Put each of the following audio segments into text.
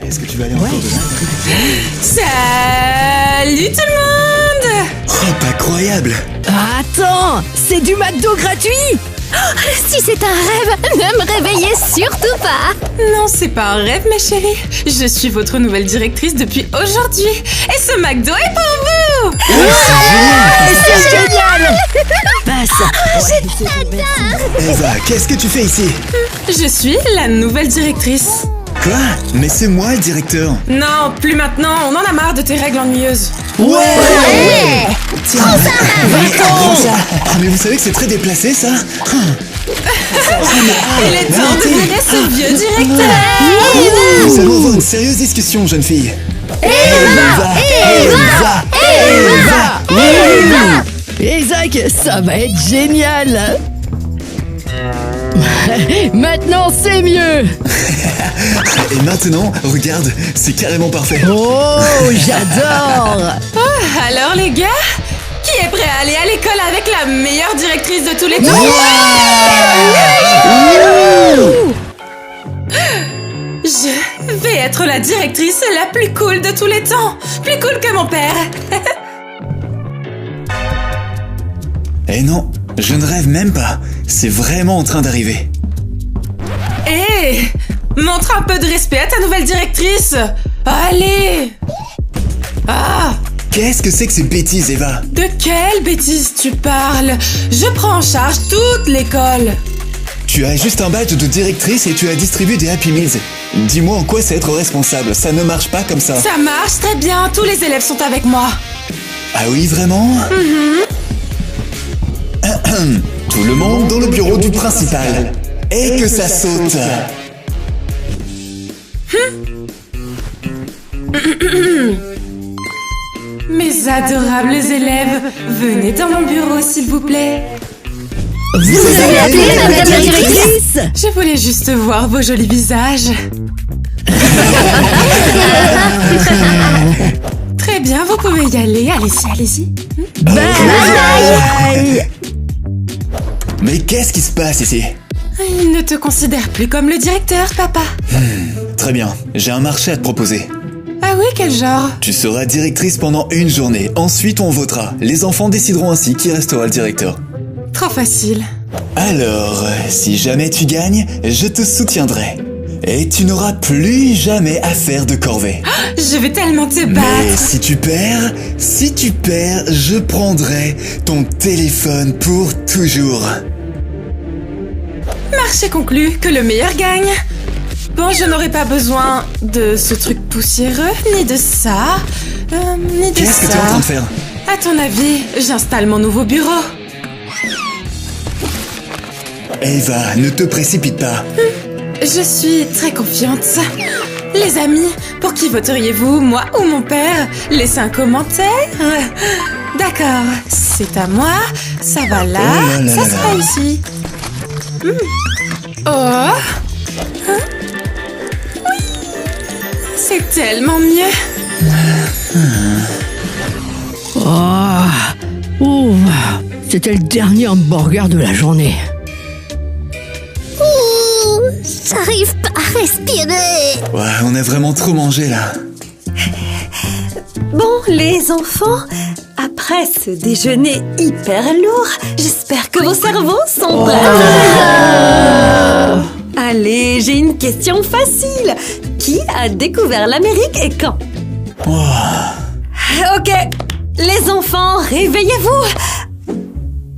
Est-ce que tu vas aller encore de là? Salut tout le monde! Oh, pas croyable! Attends, c'est du McDo gratuit! Si c'est un rêve, ne me réveillez surtout pas. Non, c'est pas un rêve, ma chérie. Je suis votre nouvelle directrice depuis aujourd'hui. Et ce McDo est pour vous! C'est génial! Passe! Eva, qu'est-ce que tu fais ici? Je suis la nouvelle directrice. Quoi? Mais c'est moi le directeur! Non, plus maintenant, on en a marre de tes règles ennuyeuses. Ouais! Tiens, prends ça! Ah, mais vous savez que c'est très déplacé, ça? Il est temps de virer ce vieux directeur. Nous allons avoir une sérieuse discussion, jeune fille. Eva! Isaac, ça va être génial! Maintenant, c'est mieux! Et maintenant, regarde, c'est carrément parfait. Oh, j'adore! Alors les gars, qui est prêt à aller à l'école avec la meilleure directrice de tous les temps? Je vais être la directrice la plus cool de tous les temps. Plus cool que mon père. Eh non, je ne rêve même pas. C'est vraiment en train d'arriver. Hé, montre un peu de respect à ta nouvelle directrice. Allez. Ah, Qu'est-ce que c'est que ces bêtises, Eva? de quelle bêtise tu parles? Je prends en charge toute l'école. Tu as juste un badge de directrice et tu as distribué des Happy Meals. Dis-moi en quoi c'est être responsable, ça ne marche pas comme ça. Ça marche très bien, tous les élèves sont avec moi. Ah oui, vraiment? Tout le monde dans le bureau du principal. Et que ça saute. Mes adorables élèves, venez dans mon bureau s'il vous plaît. Vous avez appelé madame la directrice? Je voulais juste voir vos jolis visages. Très bien, vous pouvez y aller. Allez-y, allez-y. Bye! Mais qu'est-ce qui se passe ici? Il ne te considère plus comme le directeur, papa. Très bien, j'ai un marché à te proposer. Ah oui, quel genre? Tu seras directrice pendant une journée, ensuite on votera. Les enfants décideront ainsi qui restera le directeur. Trop facile. Alors, si jamais tu gagnes, je te soutiendrai. Et tu n'auras plus jamais à faire de corvée. Je vais tellement te Mais battre. si tu perds, je prendrai ton téléphone pour toujours. Marché conclu, que le meilleur gagne. Bon, je n'aurai pas besoin de ce truc poussiéreux, ni de ça, ni de ça. Qu'est-ce que tu es en train de faire? À ton avis, j'installe mon nouveau bureau. Eva, ne te précipite pas. Je suis très confiante. Les amis, pour qui voteriez-vous, moi ou mon père? Laissez un commentaire. D'accord, c'est à moi. Ça va là, Oh là là ça là sera là. ici. Oh, oui, c'est tellement mieux. Ouh, c'était le dernier hamburger de la journée. Ouh, j'arrive pas à respirer. Ouais, on a vraiment trop mangé là. Bon, les enfants, après ce déjeuner hyper lourd, j'espère que vos cerveaux sont prêts. Allez, j'ai une question facile. Qui a découvert l'Amérique et quand? Ok, les enfants, réveillez-vous.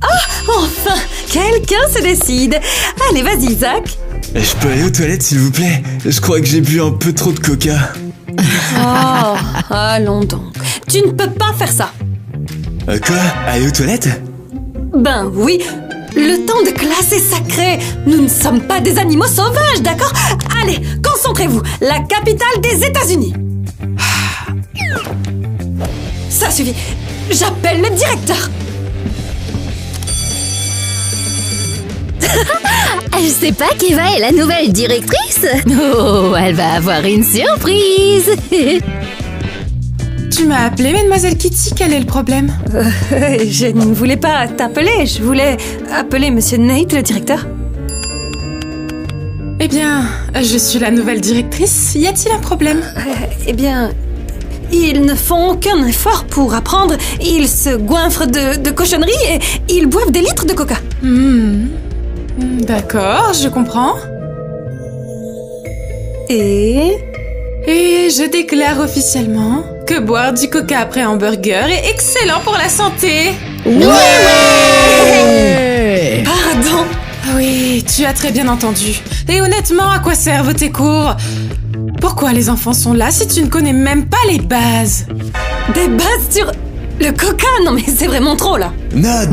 Ah, enfin, quelqu'un se décide. Allez, vas-y, Isaac. Je peux aller aux toilettes s'il vous plaît? Je crois que j'ai bu un peu trop de coca. Oh, allons donc. Tu ne peux pas faire ça. Quoi? Aller aux toilettes? Ben oui, le temps de classe est sacré. Nous ne sommes pas des animaux sauvages, d'accord? Allez, concentrez-vous. La capitale des États-Unis. Ça suffit. J'appelle le directeur. Je sais pas qu'Eva est la nouvelle directrice. Oh, elle va avoir une surprise. Tu m'as appelé, Mademoiselle Kitty, quel est le problème? Je ne voulais pas t'appeler. Je voulais appeler Monsieur Nate, le directeur. Eh bien, je suis la nouvelle directrice. Y a-t-il un problème? Eh bien, ils ne font aucun effort pour apprendre. Ils se goinfrent de cochonneries et ils boivent des litres de coca. D'accord, je comprends. Et je déclare officiellement que boire du coca après un burger est excellent pour la santé. Ouais. pardon. Oui, tu as très bien entendu. Et honnêtement, à quoi servent tes cours? Pourquoi les enfants sont là si tu ne connais même pas les bases? Des bases sur le coca? Non mais c'est vraiment trop là. Notre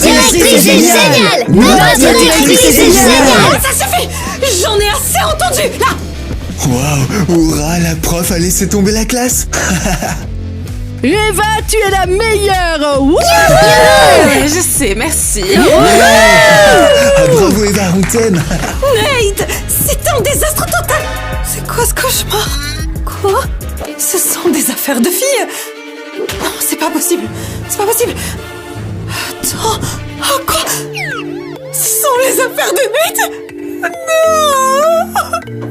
directrice est géniale. Notre directrice est géniale. Ça suffit. J'en ai assez entendu. Là. Waouh, hurrah, la prof a laissé tomber la classe. Eva, tu es la meilleure. Wouh. Ouais, je sais, merci. Ah, bravo Eva, on t'aime. Nate, c'est un désastre total. C'est quoi ce cauchemar? Quoi? Ce sont des affaires de filles? Non, c'est pas possible. C'est pas possible. Attends. Oh quoi? Ce sont les affaires de Nate?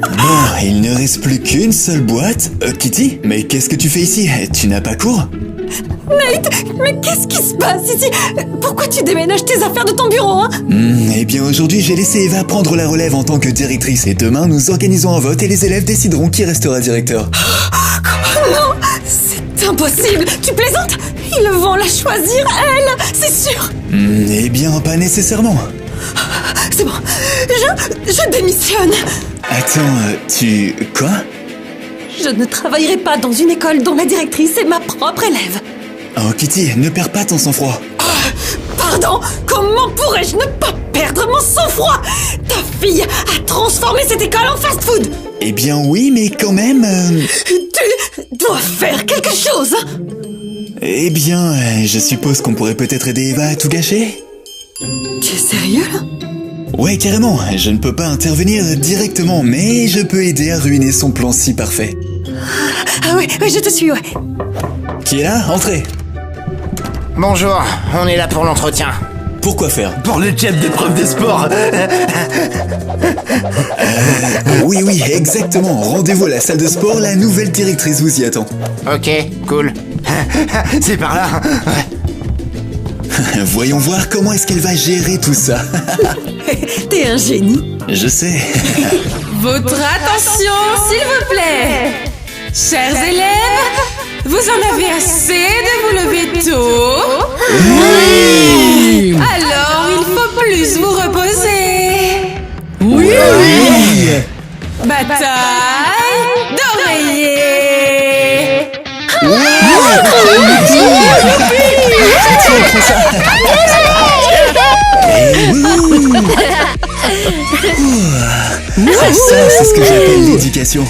Bon, il ne reste plus qu'une seule boîte. Kitty, mais qu'est-ce que tu fais ici? Tu n'as pas cours? Nate, mais qu'est-ce qui se passe ici? Pourquoi tu déménages tes affaires de ton bureau, hein? Eh bien aujourd'hui j'ai laissé Eva prendre la relève en tant que directrice et demain nous organisons un vote et les élèves décideront qui restera directeur. Non, c'est impossible. Tu plaisantes? Ils vont la choisir, elle, c'est sûr. Eh bien pas nécessairement. C'est bon, je démissionne. Attends, tu... quoi? Je ne travaillerai pas dans une école dont la directrice est ma propre élève. Oh Kitty, ne perds pas ton sang-froid. Pardon, comment pourrais-je ne pas perdre mon sang-froid? Ta fille a transformé cette école en fast-food. Eh bien oui, mais quand même... Tu dois faire quelque chose. Eh bien, je suppose qu'on pourrait peut-être aider Eva à tout gâcher? Tu es sérieux là? Ouais, carrément, je ne peux pas intervenir directement, mais je peux aider à ruiner son plan si parfait. Ah oui, je te suis, ouais. Qui est là? Entrez. Bonjour, on est là pour l'entretien. Pourquoi faire? Pour le job de prof de sport. Oui, exactement. Rendez-vous à la salle de sport, la nouvelle directrice vous y attend. Ok, cool. C'est par là. Voyons voir comment est-ce qu'elle va gérer tout ça. T'es un génie. Je sais. Votre attention, s'il vous plaît. Chers élèves, vous en avez assez de vous lever tôt? Oui. Alors, il faut plus vous reposer. Oui. Bataille d'oreiller. Ça, c'est ce que j'appelle l'éducation.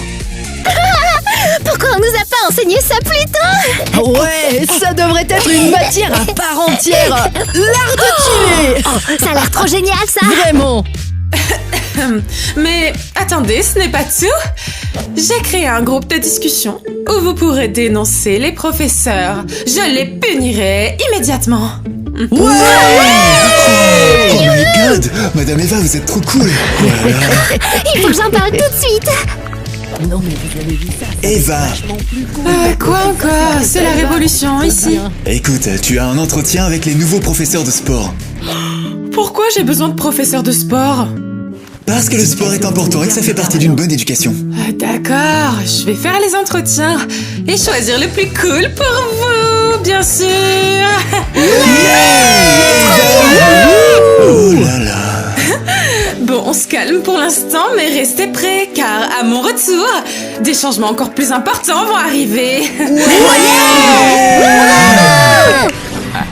Pourquoi on nous a pas enseigné ça plus tôt? Ouais, ça devrait être une matière à part entière. L'art de tuer. Ça a l'air trop génial ça. Vraiment. Mais attendez, ce n'est pas tout. J'ai créé un groupe de discussion où vous pourrez dénoncer les professeurs. Je les punirai immédiatement. Oh my god, Madame Eva, vous êtes trop cool. Il faut que j'en parle tout de suite. Non mais vous avez vu ça? Eva, Quoi encore? C'est la révolution ici. écoute, tu as un entretien avec les nouveaux professeurs de sport. Pourquoi j'ai besoin de professeurs de sport? Parce que le sport est important et que ça fait partie d'une bonne éducation. D'accord, je vais faire les entretiens et choisir le plus cool pour vous, bien sûr. Oh là là. Bon, on se calme pour l'instant, mais restez prêts, car à mon retour, des changements encore plus importants vont arriver.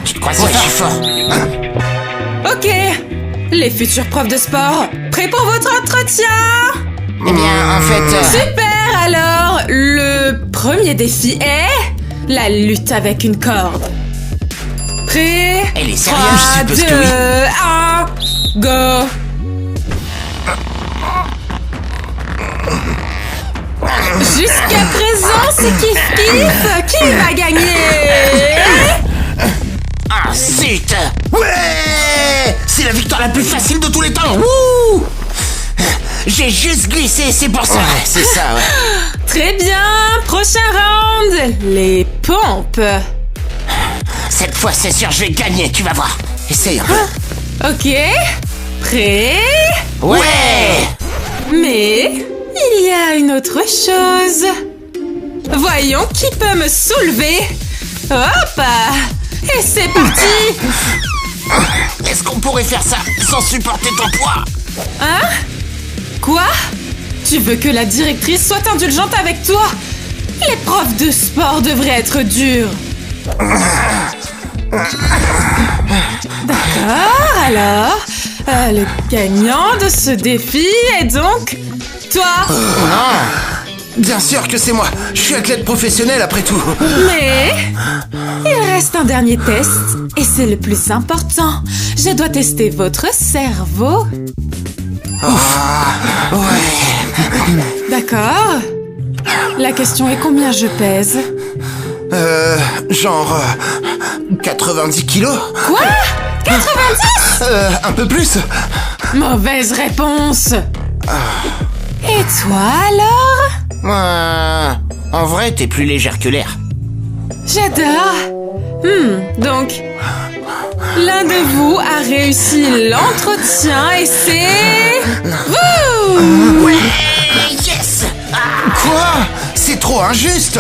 Tu te crois si fort? Ok, les futurs profs de sport, prêts pour votre entretien? Eh bien, en fait... Super, alors, le premier défi est la lutte avec une corde. Prêt? Elle est sérieuse, 3, je suppose 2, que oui. 1, go! Jusqu'à présent, c'est kiff-kiff. Qui va gagner? Ah, zut! Ouais! C'est la victoire la plus facile de tous les temps! Wouh! J'ai J'ai juste glissé, c'est pour ça. Ouais, c'est ça, ouais. Très bien, prochain round, les pompes. Cette fois, c'est sûr, je vais gagner, tu vas voir. Essaye un peu. Ok, prêt? Ouais. Mais il y a une autre chose. Voyons qui peut me soulever. Hop! Et c'est parti! Est-ce qu'on pourrait faire ça sans supporter ton poids? Hein? Quoi? Tu veux que la directrice soit indulgente avec toi? Les profs de sport devraient être durs. D'accord, alors, le gagnant de ce défi est donc toi. Bien sûr que c'est moi. Je suis athlète professionnel après tout. Mais il reste un dernier test et c'est le plus important. Je dois tester votre cerveau. Ouais. D'accord. La question est combien je pèse? Genre 90 kilos. Quoi? 90? Un peu plus. Mauvaise réponse. Et toi alors? En vrai, t'es plus légère que l'air. J'adore. Donc, l'un de vous a réussi l'entretien et c'est... vous! Ouais, yes. Quoi? C'est trop injuste.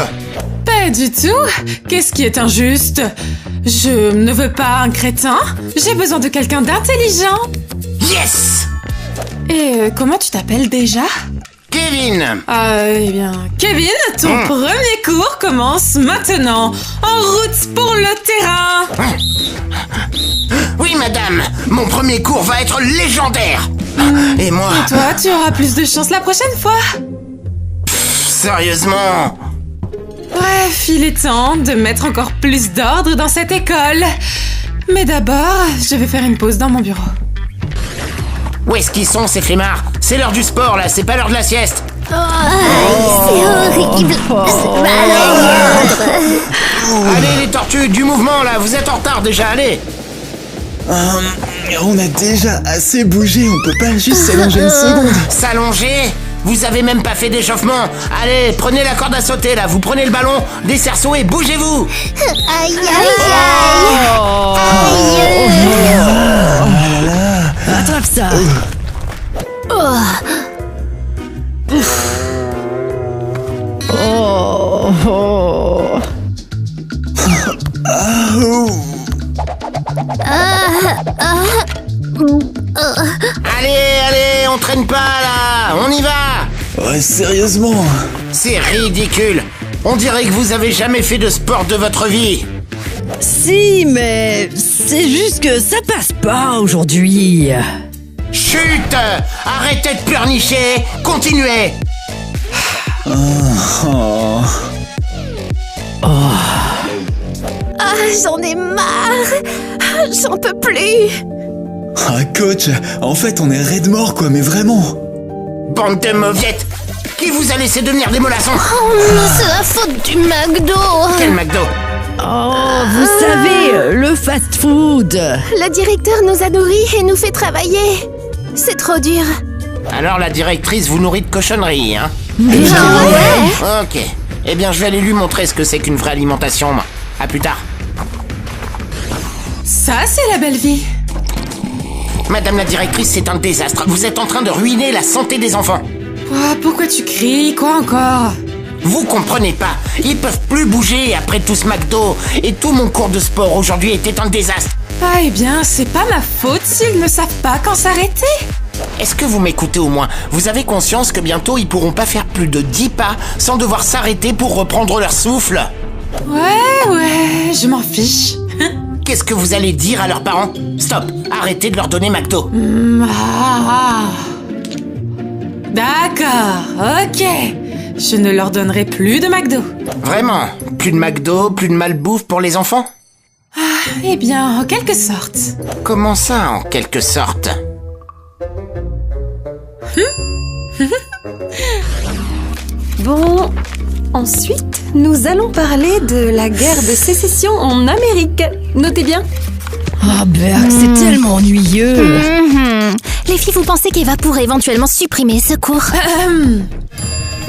Pas du tout. Qu'est-ce qui est injuste? Je ne veux pas un crétin. J'ai besoin de quelqu'un d'intelligent. Yes. Et comment tu t'appelles déjà? Kevin. Eh bien, Kevin, ton premier cours commence maintenant. En route pour le terrain. Oui, madame. Mon premier cours va être légendaire. Et moi... Et toi, tu auras plus de chance la prochaine fois. Sérieusement? Bref, il est temps de mettre encore plus d'ordre dans cette école. Mais d'abord, je vais faire une pause dans mon bureau. Où est-ce qu'ils sont, ces flemmards? C'est l'heure du sport, là, c'est pas l'heure de la sieste. C'est horrible. C'est malheureux. Allez, les tortues, du mouvement, là, vous êtes en retard déjà, allez. On a déjà assez bougé, on peut pas juste s'allonger une seconde. S'allonger? Vous avez même pas fait d'échauffement. Allez, prenez la corde à sauter, là, vous prenez le ballon, des cerceaux et bougez-vous. Aïe, aïe, aïe. Aïe. Attrape ça. Allez, on traîne pas, là, on y va. Ouais, sérieusement. C'est ridicule. On dirait que vous avez jamais fait de sport de votre vie. Si, mais c'est juste que ça passe pas aujourd'hui. Chut! Arrêtez de pleurnicher, continuez. J'en ai marre. J'en peux plus. Ah, coach, en fait, on est raide mort, quoi, mais vraiment. Bande de mauviettes. Qui vous a laissé devenir des mollassons? Oh, mais c'est la faute du McDo. Quel McDo? Oh, vous savez, le fast-food. Le directeur nous a nourris et nous fait travailler. C'est trop dur. Alors la directrice vous nourrit de cochonneries, hein? Ouais. Ok. Eh bien, je vais aller lui montrer ce que c'est qu'une vraie alimentation, moi. À plus tard. Ça, c'est la belle vie. Madame la directrice, c'est un désastre. Vous êtes en train de ruiner la santé des enfants. Pourquoi tu cries? Quoi encore? Vous comprenez pas. Ils peuvent plus bouger après tout ce McDo. Et tout mon cours de sport aujourd'hui était un désastre. Eh bien, c'est pas ma faute s'ils ne savent pas quand s'arrêter. Est-ce que vous m'écoutez au moins? Vous avez conscience que bientôt ils pourront pas faire plus de 10 pas sans devoir s'arrêter pour reprendre leur souffle? Ouais, je m'en fiche. Qu'est-ce que vous allez dire à leurs parents? Stop, arrêtez de leur donner McDo. D'accord, ok. Je ne leur donnerai plus de McDo. Vraiment? Plus de McDo, plus de malbouffe pour les enfants? Eh bien, en quelque sorte. Comment ça, en quelque sorte? Bon, ensuite, nous allons parler de la guerre de sécession en Amérique. Notez bien. Ah, Berg, c'est tellement ennuyeux. Les filles, vous pensez qu'Eva pourrait éventuellement supprimer ce cours?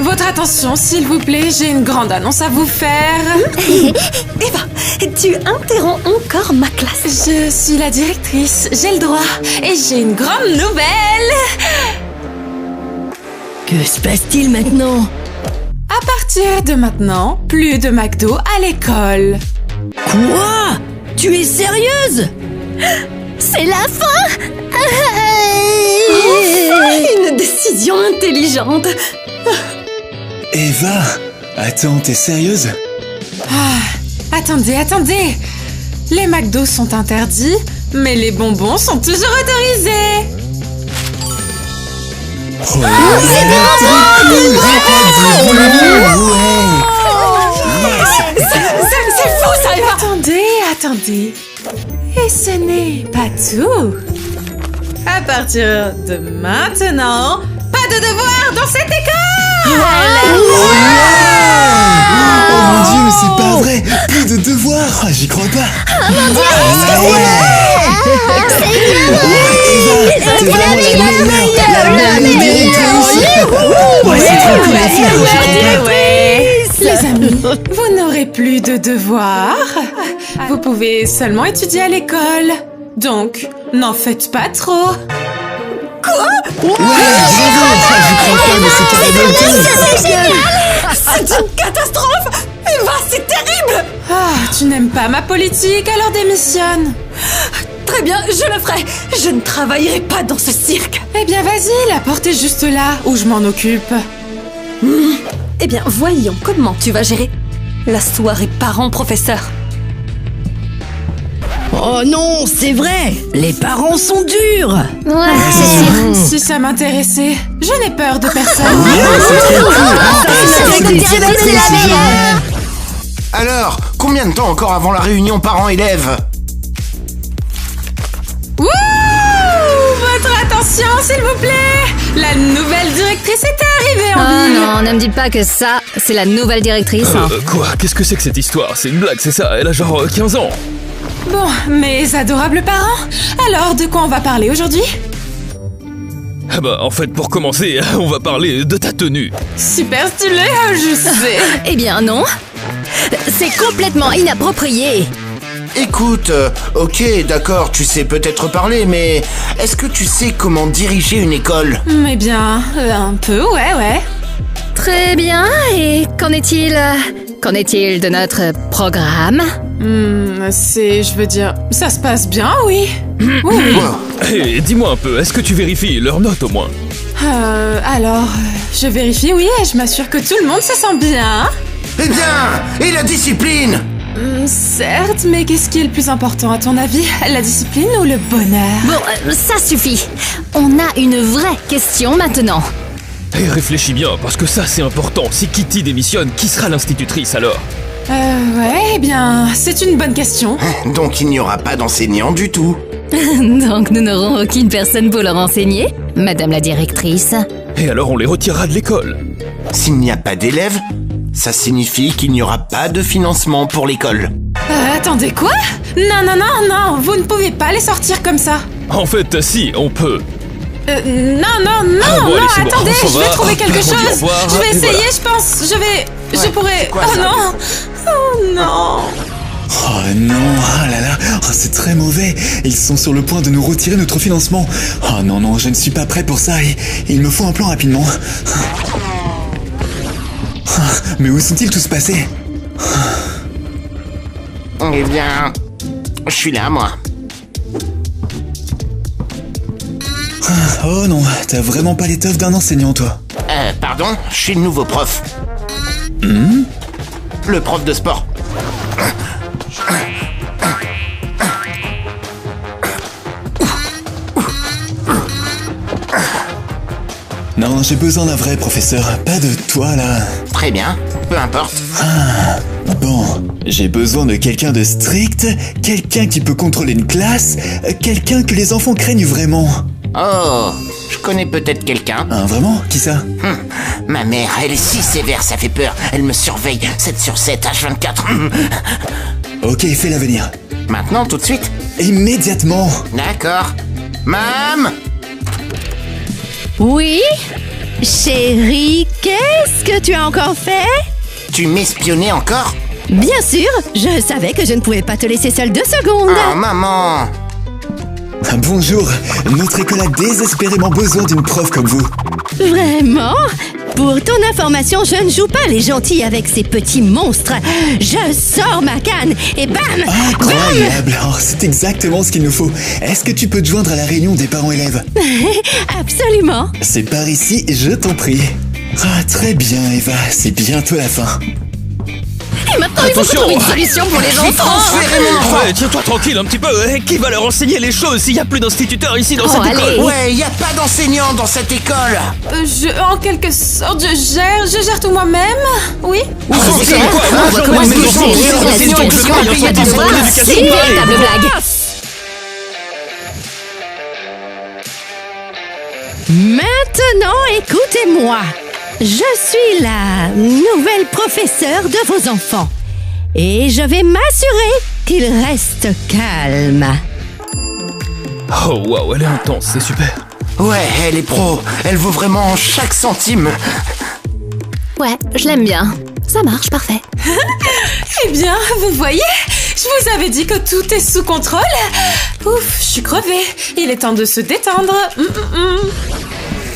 Votre attention, s'il vous plaît, j'ai une grande annonce à vous faire. Eva, tu interromps encore ma classe. Je suis la directrice, j'ai le droit. Et j'ai une grande nouvelle. Que se passe-t-il maintenant? À partir de maintenant, plus de McDo à l'école. Quoi? Tu es sérieuse? C'est la fin! Une décision intelligente. Eva, attends, t'es sérieuse? Attendez. Les McDo sont interdits, mais les bonbons sont toujours autorisés. Oh, C'est fou ça, Eva. Attendez. Et ce n'est pas tout. À partir de maintenant, pas de devoirs dans cette école. Oh mon Dieu, mais c'est pas vrai! Plus de devoirs! J'y crois pas! Oh mon Dieu! C'est vraiment la meilleure! C'est trop cool, la fille! Les amis, vous n'aurez plus de devoirs. Vous pouvez seulement étudier à l'école. Donc, n'en faites pas trop. C'est une catastrophe. Eva, c'est terrible. Tu n'aimes pas ma politique, alors démissionne. Très bien, je le ferai. Je ne travaillerai pas dans ce cirque. Eh bien, vas-y, la porte est juste là, où je m'en occupe. Eh bien, voyons comment tu vas gérer la soirée parents-professeurs. Oh non, c'est vrai! Les parents sont durs! Ouais, c'est sûr. Si ça m'intéressait, je n'ai peur de personne. C'est la meilleure. Alors, combien de temps encore avant la réunion parents-élèves? Wouh! Votre attention, s'il vous plaît! La nouvelle directrice est arrivée en ville. Non, ne me dites pas que ça, c'est la nouvelle directrice. Quoi? Qu'est-ce que c'est que cette histoire? C'est une blague, c'est ça? Elle a genre 15 ans. Bon, mes adorables parents, alors de quoi on va parler aujourd'hui? Ah bah, en fait, pour commencer, on va parler de ta tenue. Super stylé, je sais. Eh bien non. C'est complètement inapproprié. Écoute, ok, d'accord, tu sais peut-être parler, mais est-ce que tu sais comment diriger une école? Eh bien, un peu, ouais. Très bien, et qu'en est-il de notre programme? Je veux dire, ça se passe bien, oui. Hé, dis-moi un peu, est-ce que tu vérifies leurs notes au moins? Je vérifie, oui, et je m'assure que tout le monde se sent bien. Eh bien, et la discipline? Certes, mais qu'est-ce qui est le plus important à ton avis? La discipline ou le bonheur? Bon, ça suffit. On a une vraie question maintenant. Hé, réfléchis bien, parce que ça c'est important. Si Kitty démissionne, qui sera l'institutrice alors? Ouais, eh bien, c'est une bonne question. Donc il n'y aura pas d'enseignant du tout. Donc nous n'aurons aucune personne pour leur enseigner, Madame la directrice. Et alors on les retirera de l'école. S'il n'y a pas d'élèves, ça signifie qu'il n'y aura pas de financement pour l'école. Attendez, quoi? Non, vous ne pouvez pas les sortir comme ça. En fait, si, on peut. Non, bon, allez, c'est bon, attendez, on s'en je vais va. trouver quelque On dit au chose. revoir, Je vais et essayer, voilà. je pense. Je pourrais... quoi, Oh ça? non. Oh non, ah là là, c'est très mauvais. Ils sont sur le point de nous retirer notre financement. Oh non, je ne suis pas prêt pour ça. Il me faut un plan rapidement. Mais où sont-ils tous passés? Eh bien, je suis là, moi. Oh non, t'as vraiment pas l'étoffe d'un enseignant, toi. Pardon, je suis le nouveau prof. Le prof de sport. Non, j'ai besoin d'un vrai professeur, pas de toi là. Très bien, peu importe. Bon, j'ai besoin de quelqu'un de strict, quelqu'un qui peut contrôler une classe, quelqu'un que les enfants craignent vraiment. Oh, je connais peut-être quelqu'un. Hein, vraiment? Qui ça? Ma mère, elle est si sévère, ça fait peur. Elle me surveille 7 sur 7, H24. Ok, fais-la venir. Maintenant, tout de suite? Immédiatement. D'accord. Mam! Oui? Chérie, qu'est-ce que tu as encore fait? Tu m'espionnais encore? Bien sûr, je savais que je ne pouvais pas te laisser seule 2 secondes. Oh, maman! Bonjour, notre école a désespérément besoin d'une prof comme vous. Vraiment? Pour ton information, je ne joue pas les gentils avec ces petits monstres. Je sors ma canne et bam! Incroyable, oh, c'est exactement ce qu'il nous faut. Est-ce que tu peux te joindre à la réunion des parents-élèves? Absolument. C'est par ici, je t'en prie. Ah, très bien, Eva, c'est bientôt la fin. Et maintenant, il faut Attention. trouver une solution pour les enfants. Transférez mon enfant! Ouais, tiens-toi tranquille un petit peu. Qui va leur enseigner les choses s'il n'y a plus d'instituteurs ici dans Oh, cette allez. école? Ouais, y a pas d'enseignants dans cette école! En quelque sorte, je gère tout moi-même. Oui. Où sont-ils? On va commencer Où à sont-ils? gérer la Où sont-ils? situation. Où Il y a sont-ils? du droit. C'est une véritable blague. Maintenant, écoutez-moi. Je suis la nouvelle professeure de vos enfants. Et je vais m'assurer qu'ils restent calmes. Oh waouh, elle est intense, c'est super. Ouais, elle est pro. Elle vaut vraiment chaque centime. Ouais, je l'aime bien. Ça marche, parfait. Eh bien, vous voyez, je vous avais dit que tout est sous contrôle. Ouf, je suis crevée. Il est temps de se détendre.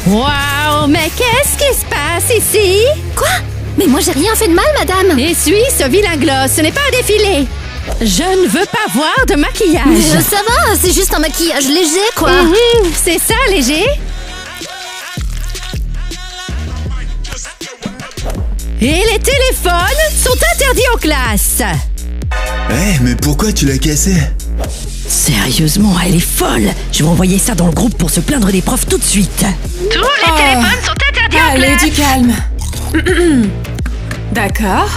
Waouh, mais qu'est-ce qui se passe ici? Quoi? Mais moi, j'ai rien fait de mal, madame. Essuie ce vilain gloss, ce n'est pas un défilé. Je ne veux pas voir de maquillage. Ça va, c'est juste un maquillage léger, quoi. C'est ça, léger? Et les téléphones sont interdits en classe. Eh, mais pourquoi tu l'as cassé? Sérieusement, elle est folle. Je vais envoyer ça dans le groupe pour se plaindre des profs tout de suite. Tous les téléphones sont interdits en Allez, classe. du calme. D'accord.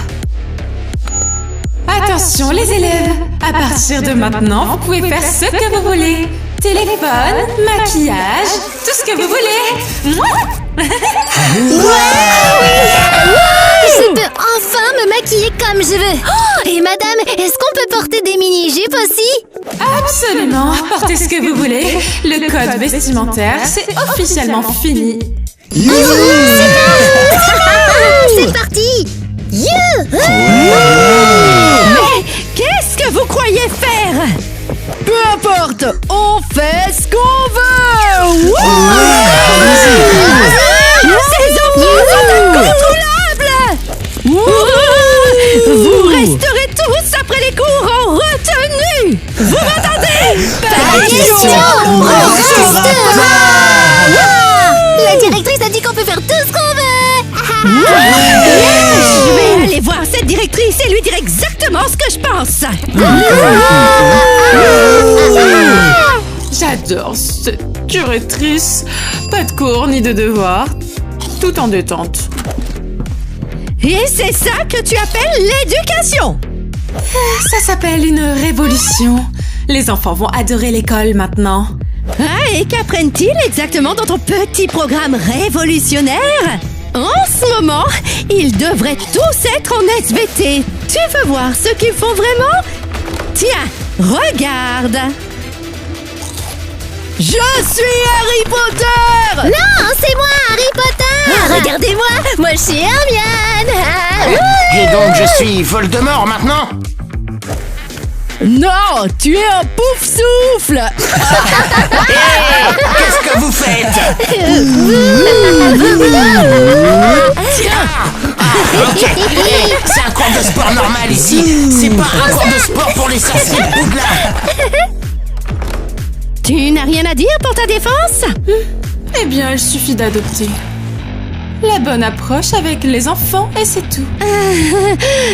Attention les élèves, à partir de maintenant, vous pouvez faire ce que vous voulez. Téléphone, maquillage, tout ce que vous voulez. Je peux enfin me maquiller comme je veux. Oh, et madame, est-ce qu'on peut porter des mini-jupes aussi? Absolument, portez ce que vous voulez. Le code vestimentaire, c'est officiellement fini. C'est parti. Mais qu'est-ce que vous croyez faire? Peu importe, on fait ce qu'on veut. Ces enfants sont incontrôlables. Vous resterez tous après les cours en retenue. Vous m'entendez? Pas question. On restera. La directrice a dit qu'on peut faire tout ce qu'on veut. Je vais aller voir cette directrice et lui dire exactement ce que je pense. J'adore cette directrice. Pas de cours ni de devoirs, tout en détente. Et c'est ça que tu appelles l'éducation? Ça s'appelle une révolution. Les enfants vont adorer l'école maintenant. Ah, et qu'apprennent-ils exactement dans ton petit programme révolutionnaire? En ce moment, ils devraient tous être en SVT. Tu veux voir ce qu'ils font vraiment? Tiens, regarde. Je suis Harry Potter! Non, c'est moi, Harry Potter. Regardez-moi, moi je suis Hermione. Et donc je suis Voldemort maintenant? Non, tu es un pouf souffle! Qu'est-ce que vous faites? Ok, c'est un cours de sport normal ici. C'est pas un cours de sport pour les sorciers de Poudlard. Tu n'as rien à dire pour ta défense? Eh bien, il suffit d'adopter la bonne approche avec les enfants et c'est tout.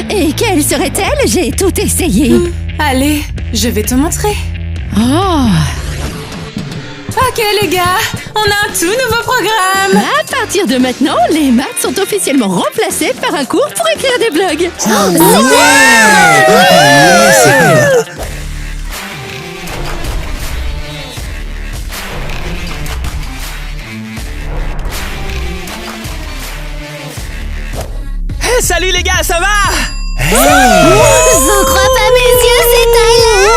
Et quelle serait-elle? J'ai tout essayé. Allez, je vais te montrer. Oh! Ok les gars, on a un tout nouveau programme. À partir de maintenant, les maths sont officiellement remplacés par un cours pour écrire des blogs. Hey, salut les gars, ça va? J'en crois pas mes yeux, c'est Tyler.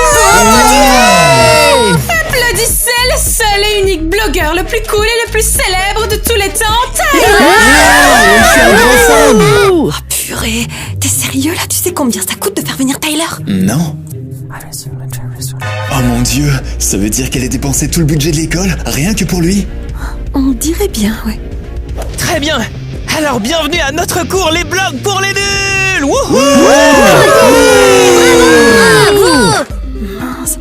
Applaudissez le seul et unique blogueur le plus cool et le plus célèbre de tous les temps, Tyler! Oh purée, t'es sérieux là? Tu sais combien ça coûte de faire venir Tyler? Non. Oh mon Dieu, ça veut dire qu'elle a dépensé tout le budget de l'école, rien que pour lui? On dirait bien, ouais. Très bien. Alors bienvenue à notre cours Les blogs pour les nuls. Wouhou! Mince,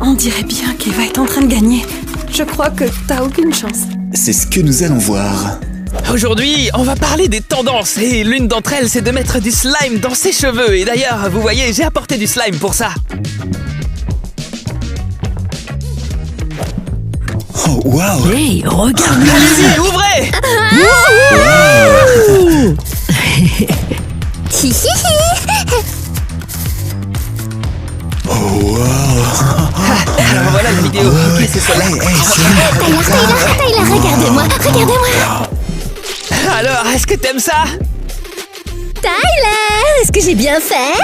on dirait bien qu'Eva est en train de gagner. Je crois que t'as aucune chance. C'est ce que nous allons voir. Aujourd'hui, on va parler des tendances et l'une d'entre elles, c'est de mettre du slime dans ses cheveux. Et d'ailleurs, vous voyez, j'ai apporté du slime pour ça. Oh waouh! Hey, regarde! Allez-y, ouvrez! Oh waouh! Alors voilà la vidéo. Ok, c'est celle-là. Tyler, regardez-moi. Alors, est-ce que t'aimes ça? Tyler, est-ce que j'ai bien fait?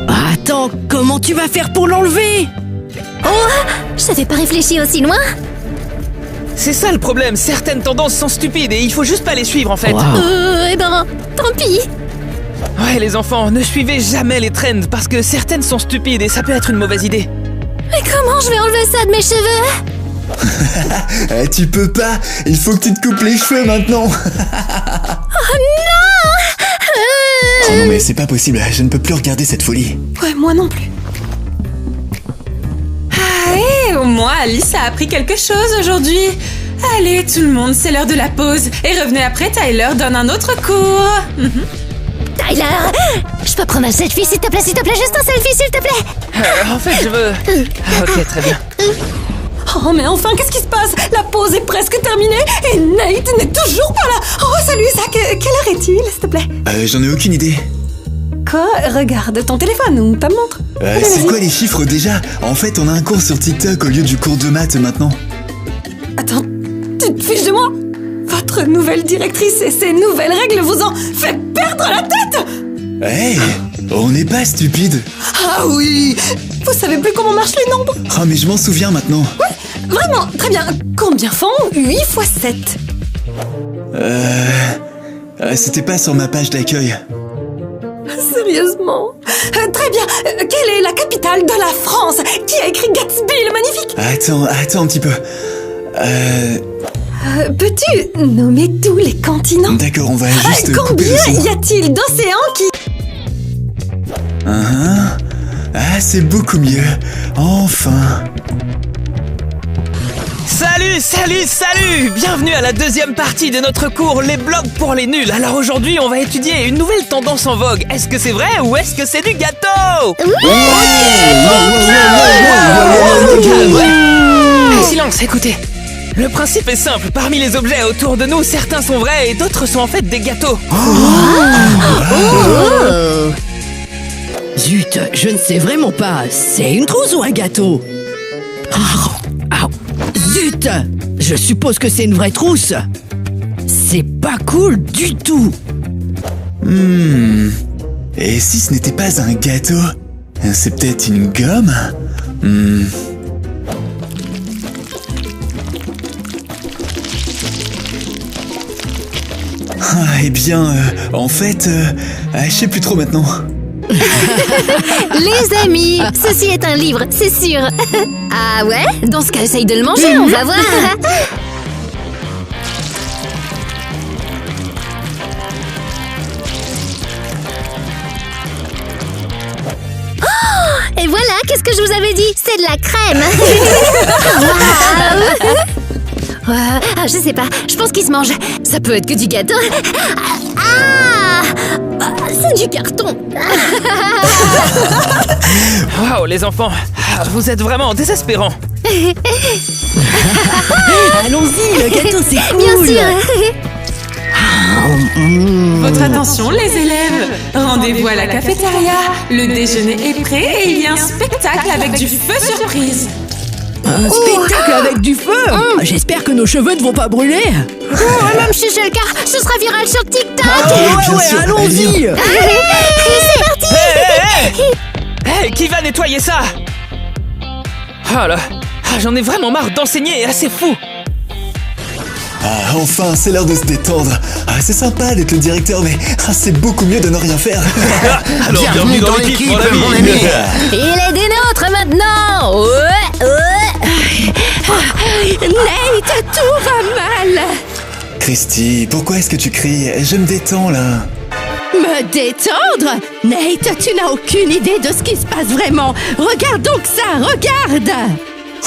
Attends, comment tu vas faire pour l'enlever? Oh, j'avais pas réfléchi aussi loin. C'est ça le problème, certaines tendances sont stupides et il faut juste pas les suivre en fait. Wow. Eh ben, tant pis. Ouais les enfants, ne suivez jamais les trends parce que certaines sont stupides et ça peut être une mauvaise idée. Mais comment je vais enlever ça de mes cheveux? Tu peux pas, il faut que tu te coupes les cheveux maintenant. Oh non! Oh non mais c'est pas possible, je ne peux plus regarder cette folie. Ouais, moi non plus. Et au moins Alice a appris quelque chose aujourd'hui. Allez tout le monde, c'est l'heure de la pause. Et revenez après, Tyler donne un autre cours. Tyler, je peux prendre un selfie s'il te plaît, juste un selfie s'il te plaît. En fait je veux... Ok, très bien. Oh mais enfin, qu'est-ce qui se passe? La pause est presque terminée et Nate n'est toujours pas là. Oh salut Zach, quelle heure est-il s'il te plaît? J'en ai aucune idée. Quoi? Regarde ton téléphone ou ta montre. Allez, C'est vas-y. quoi les chiffres déjà? En fait on a un cours sur TikTok au lieu du cours de maths maintenant. Attends, tu te fiches de moi? Votre nouvelle directrice et ses nouvelles règles vous ont fait perdre la tête! Hey, on n'est pas stupide. Ah oui! Vous savez plus comment marchent les nombres? Oh mais je m'en souviens maintenant. Vraiment, très bien. Combien font 8 x 7? C'était pas sur ma page d'accueil. Sérieusement? Très bien. Quelle est la capitale de la France? Qui a écrit Gatsby le magnifique? Attends un petit peu. Peux-tu nommer tous les continents? D'accord, on va juste couper le Combien son. y a-t-il d'océans qui... Ah, c'est beaucoup mieux. Enfin. Salut! Bienvenue à la deuxième partie de notre cours Les blogs pour les nuls. Alors aujourd'hui, on va étudier une nouvelle tendance en vogue. Est-ce que c'est vrai ou est-ce que c'est du gâteau? Silence, écoutez. Le principe est simple, parmi les objets autour de nous, certains sont vrais et d'autres sont en fait des gâteaux. Zut, je ne sais vraiment pas. C'est une trousse ou un gâteau? Zut! Je suppose que c'est une vraie trousse. C'est pas cool du tout. Et si ce n'était pas un gâteau? C'est peut-être une gomme? Eh bien, en fait, je sais plus trop maintenant. Les amis, ceci est un livre, c'est sûr. Ah ouais? Dans ce cas, essaye de le manger, on va voir. Oh, et voilà, qu'est-ce que je vous avais dit? C'est de la crème. Je sais pas, je pense qu'il se mange. Ça peut être que du gâteau. C'est du carton. Waouh, les enfants, vous êtes vraiment désespérants. Allons-y, le gâteau c'est cool. Bien sûr. Votre attention les élèves. Rendez-vous à la cafétéria. Le déjeuner est prêt et il y a un spectacle avec du feu surprise. Un spectacle avec du feu. J'espère que nos cheveux ne vont pas brûler. Même si c'est le cas, ce sera viral sur TikTok. bien sûr, allons-y. C'est parti. Hey, qui va nettoyer ça? Oh là, Ah, j'en ai vraiment marre d'enseigner, c'est fou. Ah, enfin, c'est l'heure de se détendre. Ah, c'est sympa d'être le directeur, mais c'est beaucoup mieux de ne rien faire. Alors, Bienvenue dans l'équipe, mon ami. Il est des nôtres maintenant. Nate, tout va mal. Christy, pourquoi est-ce que tu cries? Je me détends, là. Me détendre? Nate, tu n'as aucune idée de ce qui se passe vraiment. Regarde donc ça, regarde.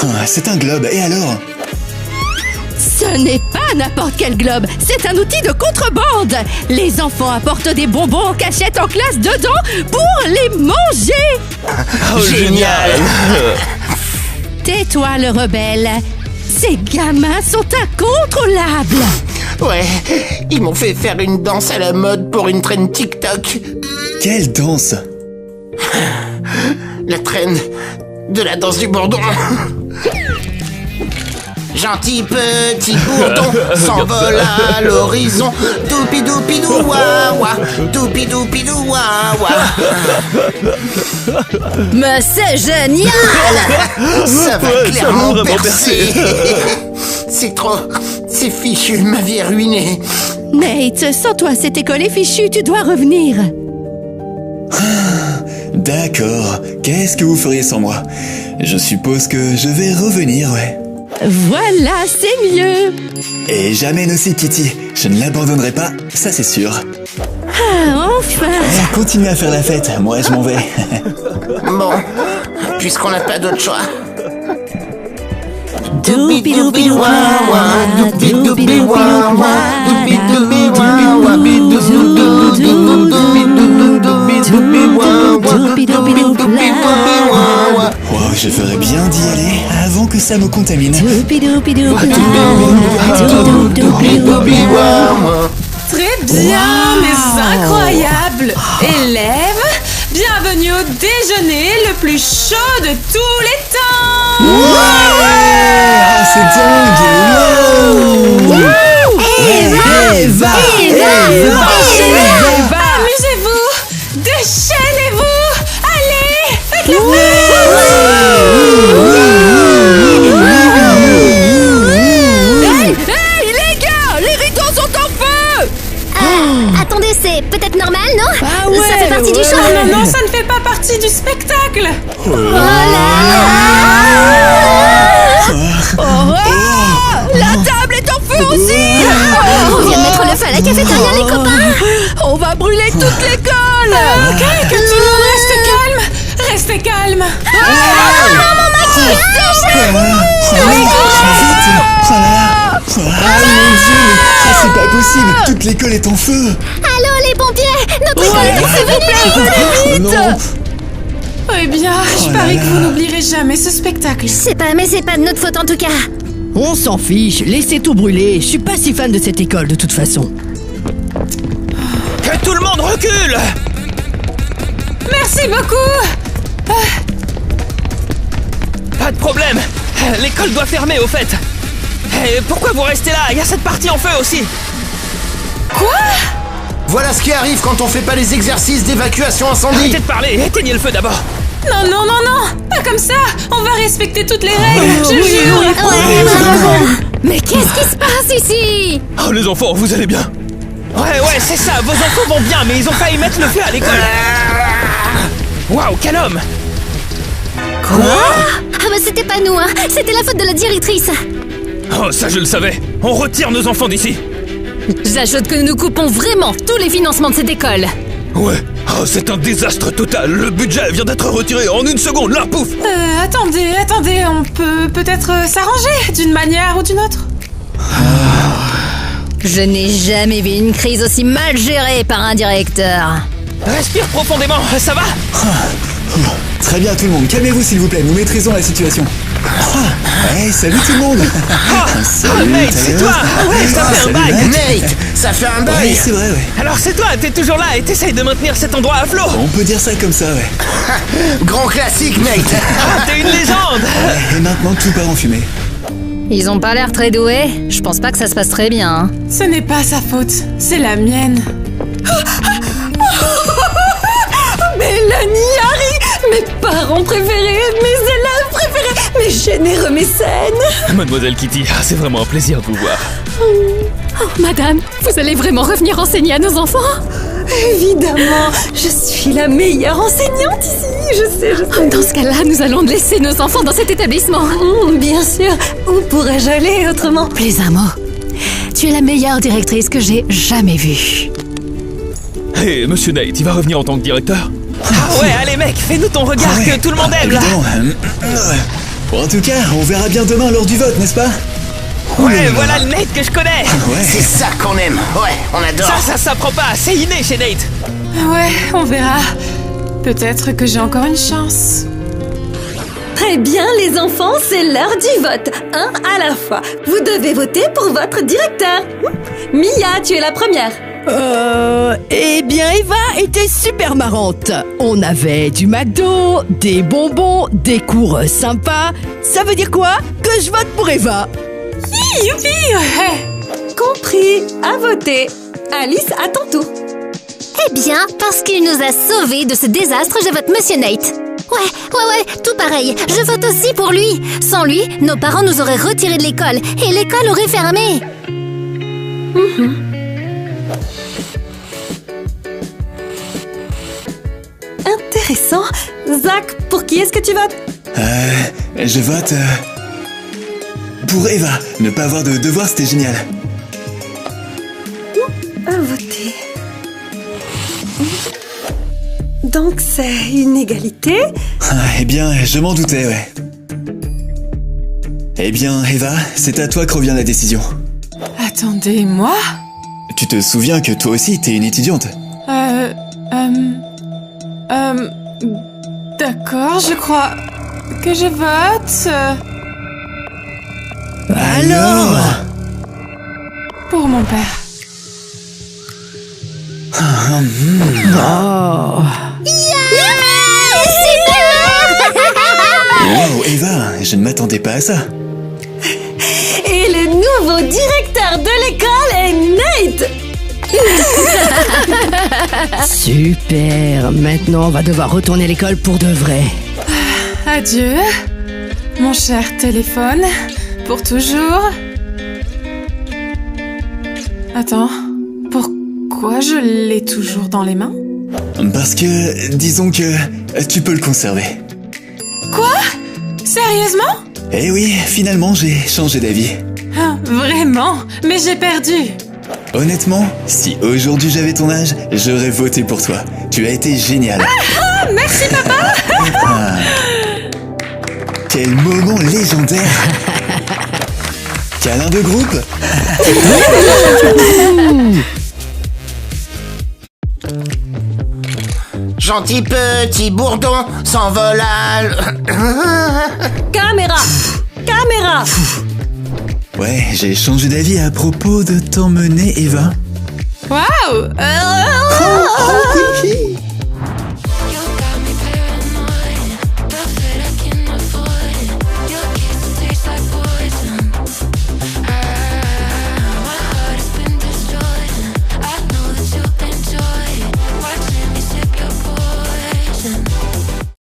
Ah, c'est un globe, et alors? Ce n'est pas n'importe quel globe, c'est un outil de contrebande. Les enfants apportent des bonbons en cachette en classe dedans pour les manger. Oh, génial. Tais-toi, le rebelle. Ces gamins sont incontrôlables. Ouais, ils m'ont fait faire une danse à la mode pour une traîne TikTok. Quelle danse? La traîne de la danse du bourdon. Gentil petit bourdon s'envole à l'horizon. Doupidou wa wa, doupidou wa wa. Mais c'est génial. Ça va clairement vraiment percer. C'est trop... C'est fichu, ma vie est ruinée. Nate, sans toi, cette école est fichue, tu dois revenir. D'accord. Qu'est-ce que vous feriez sans moi? Je suppose que je vais revenir, ouais. Voilà, c'est mieux. Et j'amène aussi Kitty. Je ne l'abandonnerai pas, ça c'est sûr. Ah, enfin. Continuez à faire la fête, moi je m'en vais. Bon, puisqu'on n'a pas d'autre choix. Doupidou wa wa, doupidou wa wa, doupidou wa wa. Wow, je ferais bien d'y aller avant que ça me contamine. Très bien, mais incroyable. Élèves, bienvenue au déjeuner le plus chaud de tous les temps. Ah, c'est dingue. Eva. Amusez-vous, déchaînez-vous. Allez, faites-le. Hey, les gars, les rideaux sont en feu. Attendez, c'est peut-être normal, non? Ah ouais, ça fait partie du show. Non, non, ça ne fait pas partie du spectacle. La table est en feu aussi. On vient de mettre le feu à la cafétéria, les copains. On va brûler toute l'école. Ok, que tout le monde reste calme. Restez calme. Ah mon Dieu, c'est pas possible. Toute l'école est en feu. Allô, les pompiers. Notre école est en feu. Oh non. Eh bien, je parie que vous n'oublierez jamais ce spectacle. Je sais pas, mais c'est pas de notre faute en tout cas. On s'en fiche, laissez tout brûler. Je suis pas si fan de cette école de toute façon. Que tout le monde recule. Merci beaucoup. Pas de problème. L'école doit fermer au fait. Et pourquoi vous restez là? Il y a cette partie en feu aussi. Voilà ce qui arrive quand on fait pas les exercices d'évacuation incendie. Arrêtez de parler, éteignez le feu d'abord. Non, non, non, non. Pas comme ça. On va respecter toutes les règles. Je jure. Mais qu'est-ce qui se passe ici? Oh les enfants, vous allez bien? Ouais, c'est ça, vos enfants vont bien, mais ils ont failli mettre le feu à l'école. Waouh, quel homme! Ah bah c'était pas nous, hein. C'était la faute de la directrice. Oh, ça je le savais. On retire nos enfants d'ici. J'ajoute que nous coupons vraiment tous les financements de cette école. Ouais. Oh, c'est un désastre total. Le budget vient d'être retiré en une seconde, là, pouf. Attendez, on peut peut-être s'arranger d'une manière ou d'une autre. Je n'ai jamais vu une crise aussi mal gérée par un directeur. Respire profondément, ça va? Très bien tout le monde, calmez-vous s'il vous plaît, nous maîtrisons la situation. Hey, salut tout le monde. Salut, Nate, c'est toi. Ouais, ça fait un salut, bail. Nate, ça fait un Ouais, bail. c'est vrai, ouais. Alors c'est toi, t'es toujours là et t'essayes de maintenir cet endroit à flot. On peut dire ça comme ça, ouais. Grand classique, Nate. Ah, t'es une légende. Et maintenant tout part en fumée. Ils ont pas l'air très doués. Je pense pas que ça se passe très bien, hein. Ce n'est pas sa faute, c'est la mienne. Mélanie, Harry, mes parents préférés, mes élèves préférés, mes généreux mécène. Mademoiselle Kitty, c'est vraiment un plaisir de vous voir. Oh, madame, vous allez vraiment revenir enseigner à nos enfants? Évidemment, je suis la meilleure enseignante ici, je sais. Dans ce cas-là, nous allons laisser nos enfants dans cet établissement. Bien sûr, où pourrais-je aller autrement? Plus un mot. Tu es la meilleure directrice que j'ai jamais vue. Hé, monsieur Nate, il va revenir en tant que directeur? Ah ouais, allez mec, fais-nous ton regard que tout le monde aime là. Évidemment. Bon, en tout cas, on verra bien demain lors du vote, n'est-ce pas? Ouais, voilà le Nate que je connais. Ouais. C'est ça qu'on aime. Ouais, on adore. Ça s'apprend pas, c'est inné chez Nate. Ouais, on verra. Peut-être que j'ai encore une chance. Très bien, les enfants, c'est l'heure du vote. Un à la fois. Vous devez voter pour votre directeur. Mia, tu es la première. Eh bien, Eva était super marrante. On avait du McDo, des bonbons, des cours sympas. Ça veut dire quoi? Que je vote pour Eva. Youpi! Ouais. Compris, à voter. Alice, à ton tour. Eh bien, parce qu'il nous a sauvés de ce désastre, je vote Monsieur Nate. Ouais, tout pareil. Je vote aussi pour lui. Sans lui, nos parents nous auraient retirés de l'école et l'école aurait fermé. Intéressant. Zach, pour qui est-ce que tu votes? Je vote... pour Eva. Ne pas avoir de devoir, c'était génial. À voter. Donc c'est une égalité? Eh bien, je m'en doutais, ouais. Eh bien, Eva, c'est à toi que revient la décision. Attendez, moi? Tu te souviens que toi aussi, t'es une étudiante? D'accord, je crois que je vote Alors pour mon père. Wow, Eva, je ne m'attendais pas à ça. Et le nouveau directeur de l'école est Nate. Super. Maintenant, on va devoir retourner à l'école pour de vrai. Adieu, mon cher téléphone, pour toujours. Attends, pourquoi je l'ai toujours dans les mains? Parce que, disons que tu peux le conserver. Quoi? Sérieusement? Eh oui, finalement, j'ai changé d'avis. Ah, vraiment? Mais j'ai perdu. Honnêtement, si aujourd'hui j'avais ton âge, j'aurais voté pour toi. Tu as été génial. Merci papa. Quel moment légendaire. Câlin de groupe. Gentil petit bourdon s'envole à... Caméra. Ouais, j'ai changé d'avis à propos de t'emmener, Eva. Waouh. Oh oui.